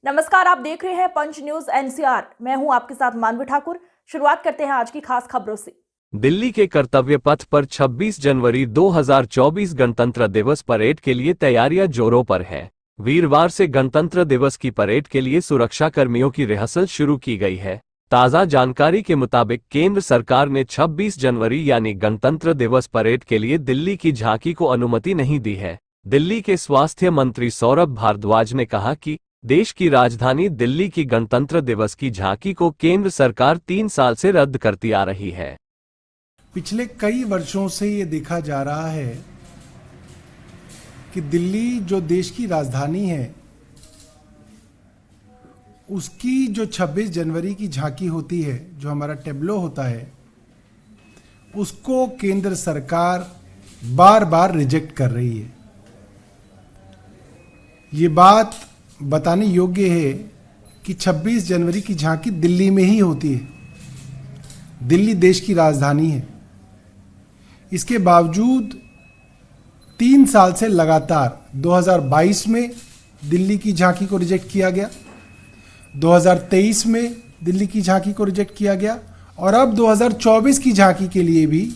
नमस्कार, आप देख रहे हैं पंच न्यूज एनसीआर। मैं हूं आपके साथ मानवी ठाकुर। शुरुआत करते हैं आज की खास खबरों से। दिल्ली के कर्तव्य पथ पर 26 जनवरी 2024 गणतंत्र दिवस परेड के लिए तैयारियां जोरों पर है। वीरवार से गणतंत्र दिवस की परेड के लिए सुरक्षा कर्मियों की रिहर्सल शुरू की गई है। ताज़ा जानकारी के मुताबिक केंद्र सरकार ने 26 जनवरी यानी गणतंत्र दिवस परेड के लिए दिल्ली की झांकी को अनुमति नहीं दी है। दिल्ली के स्वास्थ्य मंत्री सौरभ भारद्वाज ने कहा कि देश की राजधानी दिल्ली की गणतंत्र दिवस की झांकी को केंद्र सरकार 3 साल से रद्द करती आ रही है। पिछले कई वर्षों से ये देखा जा रहा है कि दिल्ली जो देश की राजधानी है, उसकी जो 26 जनवरी की झांकी होती है, जो हमारा टेब्लो होता है, उसको केंद्र सरकार बार बार रिजेक्ट कर रही है। ये बात बताने योग्य है कि 26 जनवरी की झांकी दिल्ली में ही होती है। दिल्ली देश की राजधानी है। इसके बावजूद 3 साल से लगातार 2022 में दिल्ली की झांकी को रिजेक्ट किया गया, 2023 में दिल्ली की झांकी को रिजेक्ट किया गया और अब 2024 की झांकी के लिए भी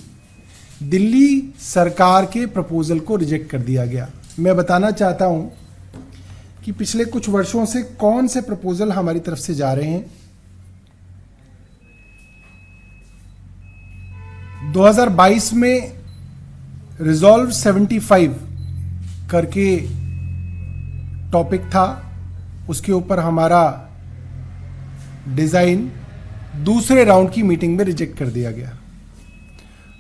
दिल्ली सरकार के प्रपोजल को रिजेक्ट कर दिया गया। मैं बताना चाहता हूं कि पिछले कुछ वर्षों से कौन से प्रपोजल हमारी तरफ से जा रहे हैं। 2022 में रिजॉल्व 75 करके टॉपिक था, उसके ऊपर हमारा डिजाइन दूसरे राउंड की मीटिंग में रिजेक्ट कर दिया गया।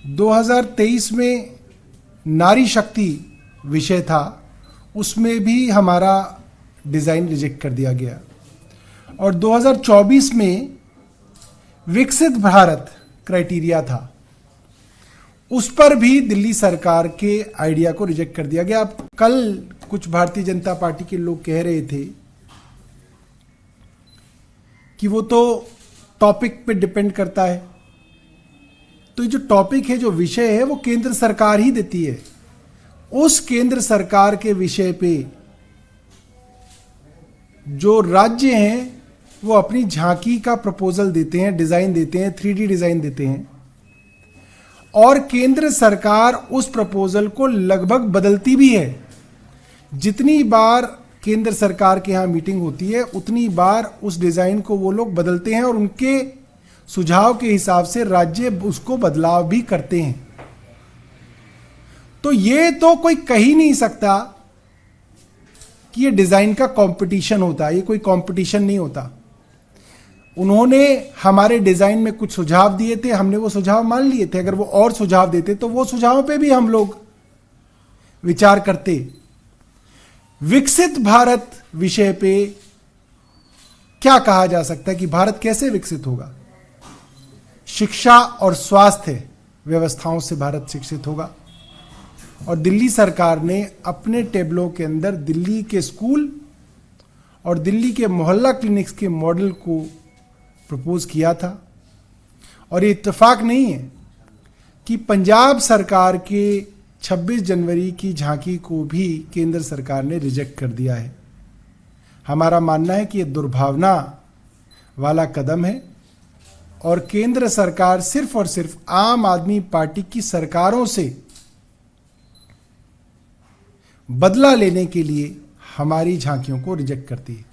2023 में नारी शक्ति विषय था, उसमें भी हमारा डिजाइन रिजेक्ट कर दिया गया और 2024 में विकसित भारत क्राइटेरिया था, उस पर भी दिल्ली सरकार के आइडिया को रिजेक्ट कर दिया गया। अब कल कुछ भारतीय जनता पार्टी के लोग कह रहे थे कि वो तो टॉपिक पे डिपेंड करता है, तो ये जो टॉपिक है, जो विषय है, वो केंद्र सरकार ही देती है। उस केंद्र सरकार के विषय पे जो राज्य हैं वो अपनी झांकी का प्रपोजल देते हैं, डिजाइन देते हैं, 3D डिजाइन देते हैं और केंद्र सरकार उस प्रपोजल को लगभग बदलती भी है। जितनी बार केंद्र सरकार के यहां मीटिंग होती है, उतनी बार उस डिजाइन को वो लोग बदलते हैं और उनके सुझाव के हिसाब से राज्य उसको बदलाव भी करते हैं। तो ये तो कोई कह ही नहीं सकता कि ये डिजाइन का कंपटीशन होता है। ये कोई कंपटीशन नहीं होता। उन्होंने हमारे डिजाइन में कुछ सुझाव दिए थे, हमने वो सुझाव मान लिए थे। अगर वो और सुझाव देते तो वो सुझावों पे भी हम लोग विचार करते। विकसित भारत विषय पे क्या कहा जा सकता है कि भारत कैसे विकसित होगा? शिक्षा और स्वास्थ्य व्यवस्थाओं से भारत शिक्षित होगा और दिल्ली सरकार ने अपने टेबलों के अंदर दिल्ली के स्कूल और दिल्ली के मोहल्ला क्लिनिक्स के मॉडल को प्रपोज किया था। और ये इत्तेफाक नहीं है कि पंजाब सरकार के 26 जनवरी की झांकी को भी केंद्र सरकार ने रिजेक्ट कर दिया है। हमारा मानना है कि ये दुर्भावना वाला कदम है और केंद्र सरकार सिर्फ और सिर्फ आम आदमी पार्टी की सरकारों से बदला लेने के लिए हमारी झांकियों को रिजेक्ट करती है।